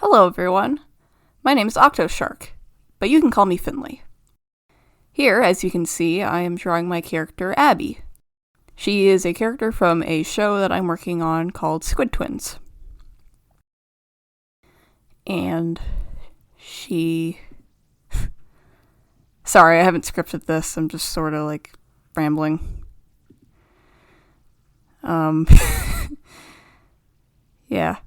Hello everyone, my name is Octoshark, but you can call me Finley. Here, as you can see, I am drawing my character Abby. She is a character from a show that I'm working on called Squid Twins. And she... Sorry, I haven't scripted this, I'm just sort of rambling. Yeah.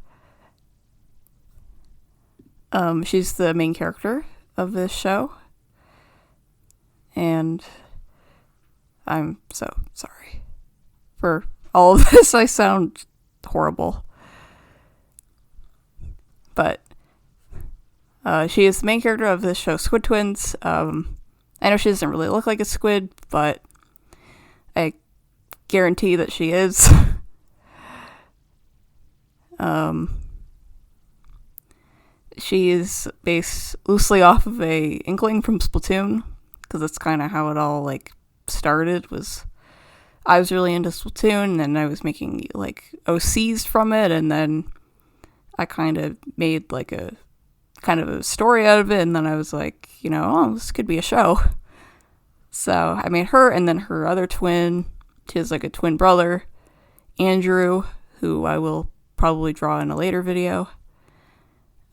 She's the main character of this show. And I'm so sorry for all of this. I sound horrible. But she is the main character of this show, Squid Twins. I know she doesn't really look like a squid, but I guarantee that she is. She is based loosely off of a inkling from Splatoon, because that's kind of how it all started. I was really into Splatoon, and I was making OCs from it, and then I kind of made a story out of it, and then I was like, this could be a show. So I made her, and then her other twin. She has a twin brother, Andrew, who I will probably draw in a later video.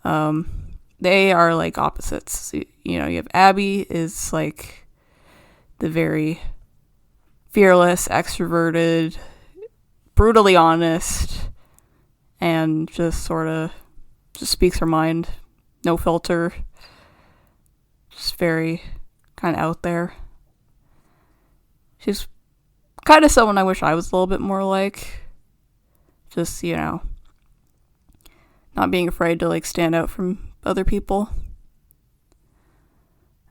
They are opposites. You have Abby is the very fearless, extroverted, brutally honest, and just speaks her mind, no filter, just very kind of out there. She's kind of someone I wish I was a little bit more like. Just, not being afraid to stand out from other people.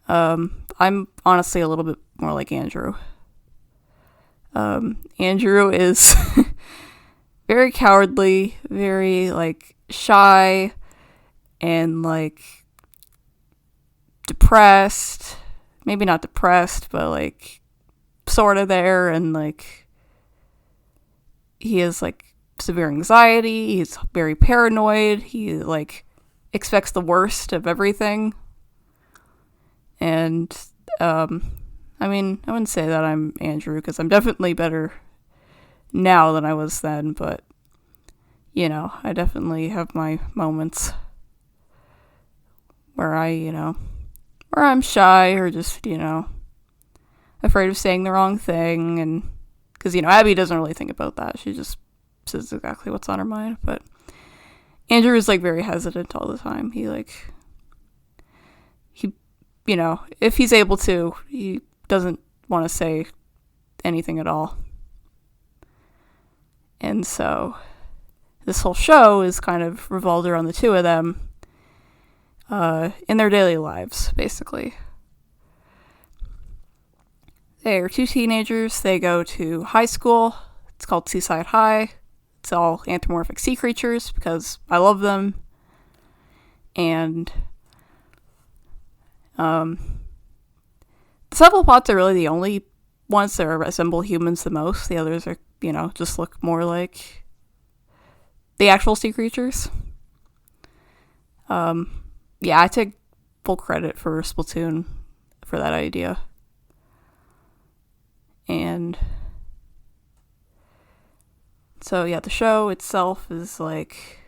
I'm honestly a little bit more like Andrew. Andrew is very cowardly, very shy, and depressed. Maybe not depressed, but sort of there, and he has severe anxiety. He's very paranoid. He expects the worst of everything. And I wouldn't say that I'm Andrew, because I'm definitely better now than I was then, but I definitely have my moments where where I'm shy, or just afraid of saying the wrong thing. And because Abby doesn't really think about that, she just says exactly what's on her mind. But Andrew is very hesitant all the time. He if he's able to, he doesn't want to say anything at all. And so this whole show is kind of revolved around the two of them in their daily lives, basically. They are two teenagers. They go to high school. It's called Seaside High. It's all anthropomorphic sea creatures because I love them. And the cephalopods are really the only ones that resemble humans the most. The others are, just look more like the actual sea creatures. I take full credit for Splatoon for that idea. And so the show itself is it's like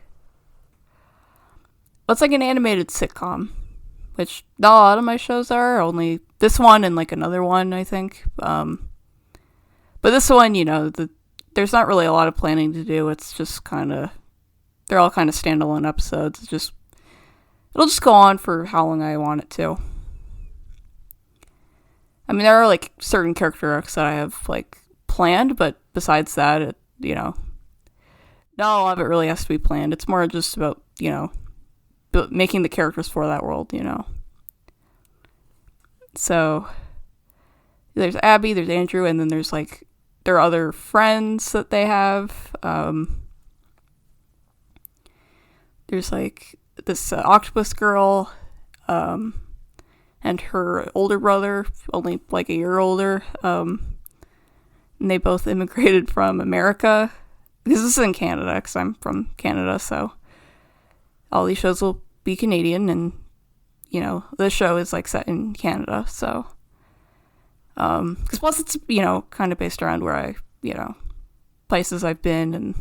an animated sitcom, which not a lot of my shows are, only this one and another one, I think. But this one, there's not really a lot of planning to do. It's just they're all kind of standalone episodes. It'll just go on for how long I want it to. There are certain character arcs that I have planned, but besides that, not a lot of it really has to be planned. It's more just about, making the characters for that world, So, there's Abby, there's Andrew, and then there's their other friends that they have. There's this octopus girl, and her older brother, only a year older. And they both immigrated from America. Because this is in Canada, because I'm from Canada, so all these shows will be Canadian, and, you know, the show is, like, set in Canada, so, because plus it's, you know, kind of based around where I, you know, places I've been, and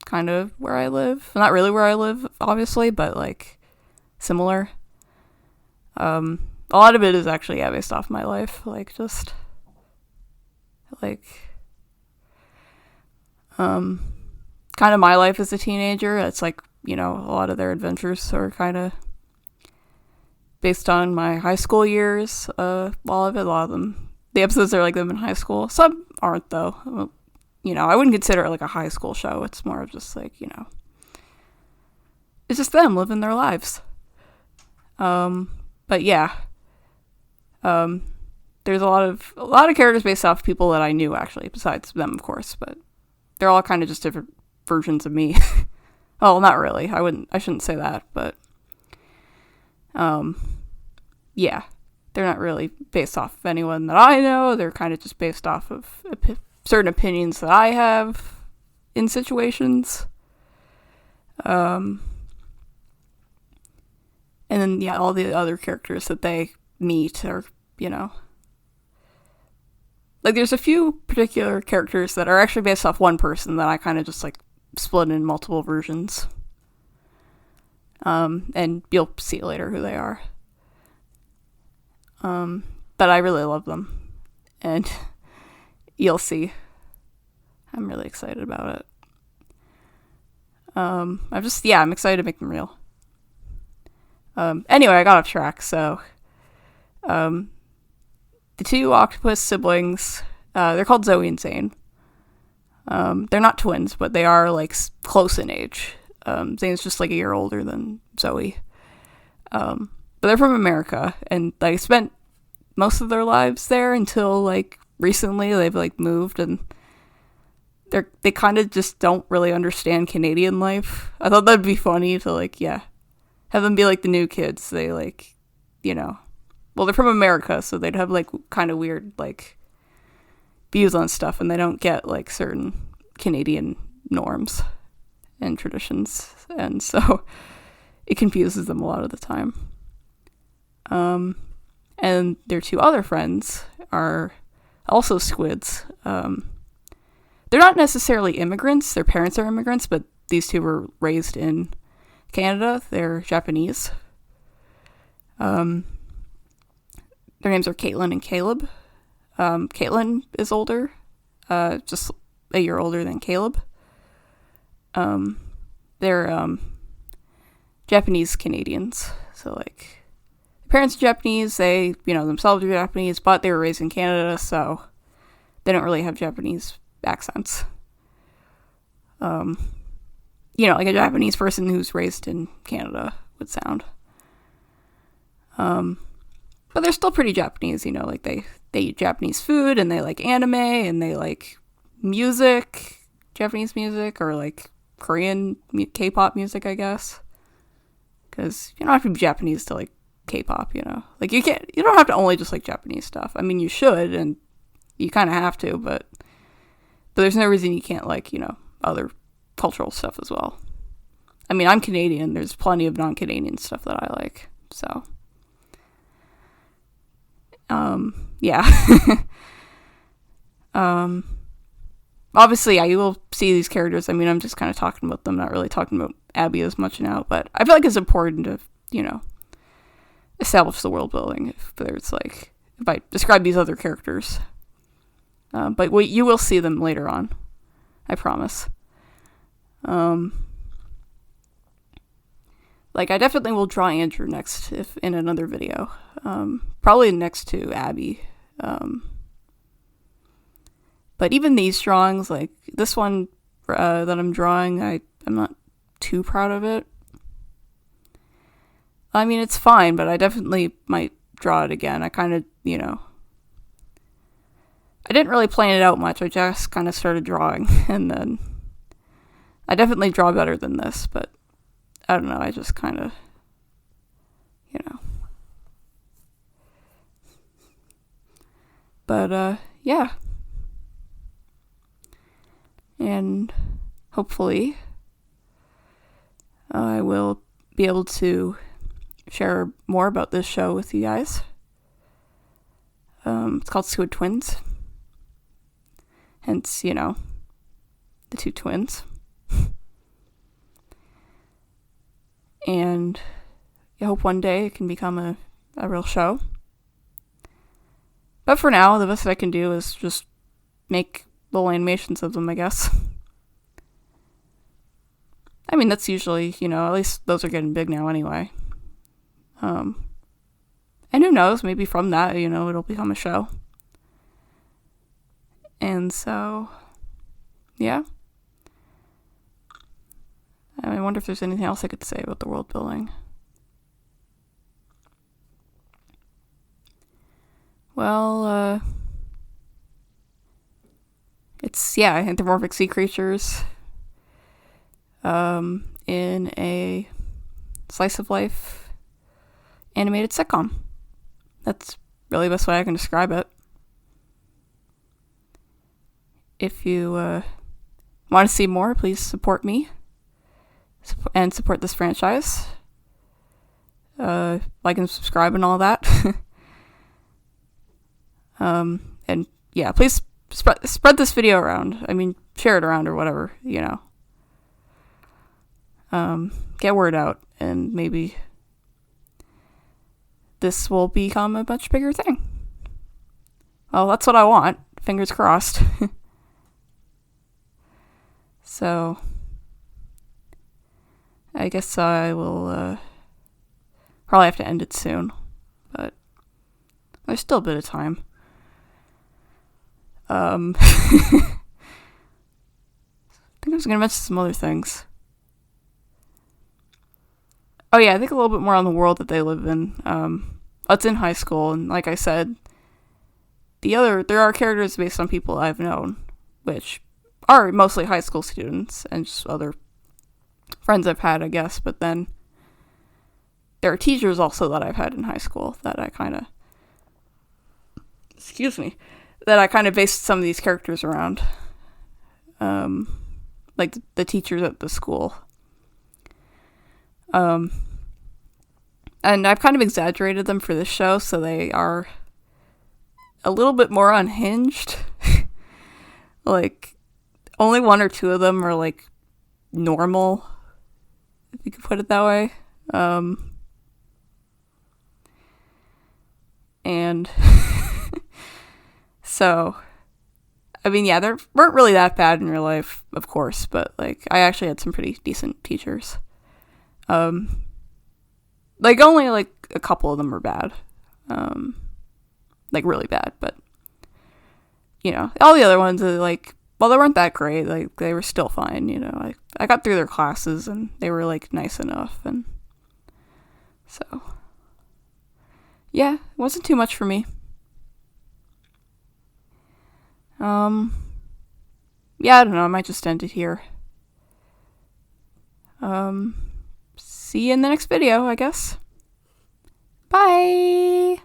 kind of where I live. Not really where I live, obviously, but, like, similar. A lot of it is actually, yeah, based off my life, like, just, like, kind of my life as a teenager. It's like, you know, a lot of their adventures are kind of based on my high school years. A lot of them. The episodes are like them in high school. Some aren't, though. Well, you know, I wouldn't consider it like a high school show. It's more of just like, you know, it's just them living their lives. But yeah, there's a lot of characters based off people that I knew, actually, besides them, of course, but they're all kind of just different versions of me. Well, not really. I shouldn't say that, but, yeah, they're not really based off of anyone that I know. They're kind of just based off of certain opinions that I have in situations. And then, yeah, all the other characters that they meet are, you know, like, there's a few particular characters that are actually based off one person that I kind of just, like, split in multiple versions. And you'll see later who they are. But I really love them. And you'll see. I'm really excited about it. I'm excited to make them real. Anyway, I got off track, so, the two octopus siblings, they're called Zoe and Zane. They're not twins, but they are, like, close in age. Zane's just, like, a year older than Zoe. But they're from America, and they spent most of their lives there until, like, recently they've, like, moved, and they kind of just don't really understand Canadian life. I thought that'd be funny to, like, yeah, have them be, like, the new kids. They, like, you know, well, they're from America, so they'd have, like, kind of weird, like, views on stuff, and they don't get, like, certain Canadian norms and traditions, and so it confuses them a lot of the time. And their two other friends are also squids. They're not necessarily immigrants. Their parents are immigrants, but these two were raised in Canada. They're Japanese. Their names are Caitlin and Caleb. Caitlin is older, just a year older than Caleb. They're Japanese Canadians, so, like, parents are Japanese, they, you know, themselves are Japanese, but they were raised in Canada, so they don't really have Japanese accents. You know, like a Japanese person who's raised in Canada would sound. But they're still pretty Japanese, you know, like they eat Japanese food, and they like anime, and they like music, Japanese music, or like Korean K-pop music, I guess. Because you don't have to be Japanese to like K-pop, you know. Like you don't have to only just like Japanese stuff. I mean, you should, and you kind of have to, but there's no reason you can't like, you know, other cultural stuff as well. I mean, I'm Canadian. There's plenty of non-Canadian stuff that I like, so. Yeah. Obviously, yeah, you will see these characters. I mean, I'm just kind of talking about them, not really talking about Abby as much now, but I feel like it's important to, you know, establish the world building, if I describe these other characters. But you will see them later on. I promise. Like, I definitely will draw Andrew next in another video. Probably next to Abby. But even these drawings, like this one that I'm drawing, I'm not too proud of it. I mean, it's fine, but I definitely might draw it again. I kind of, you know, I didn't really plan it out much. I just kind of started drawing, and then I definitely draw better than this, but I don't know. I just kind of, you know. But, yeah. And hopefully I will be able to share more about this show with you guys. It's called Squid Twins. Hence, the two twins. And I hope one day it can become a real show. But for now, the best I can do is just make little animations of them, I guess. I mean, that's usually, at least those are getting big now anyway. And who knows, maybe from that, it'll become a show. And so, yeah. I wonder if there's anything else I could say about the world building. Well, it's, anthropomorphic sea creatures in a slice of life animated sitcom. That's really the best way I can describe it. If you want to see more, please support me and support this franchise. Like and subscribe and all that. And yeah, please spread this video around. I mean, share it around or whatever, get word out, and maybe this will become a much bigger thing. Well, that's what I want. Fingers crossed. So, I guess I will probably have to end it soon, but there's still a bit of time. I think I was going to mention some other things. Oh yeah, I think a little bit more on the world that they live in. It's in high school, and like I said, there are characters based on people I've known, which are mostly high school students and just other friends I've had, I guess. But then there are teachers also that I've had in high school that I kind of, based some of these characters around. Like the teachers at the school. And I've kind of exaggerated them for this show, so they are a little bit more unhinged. Like, only one or two of them are, like, normal, if you could put it that way. And so, I mean, yeah, they weren't really that bad in real life, of course, but, like, I actually had some pretty decent teachers. Like, only, like, a couple of them were bad. Like, really bad, but, all the other ones are, like, well, they weren't that great. Like, they were still fine, I got through their classes, and they were, like, nice enough, and so, yeah, it wasn't too much for me. Yeah, I don't know, I might just end it here. See you in the next video, I guess. Bye!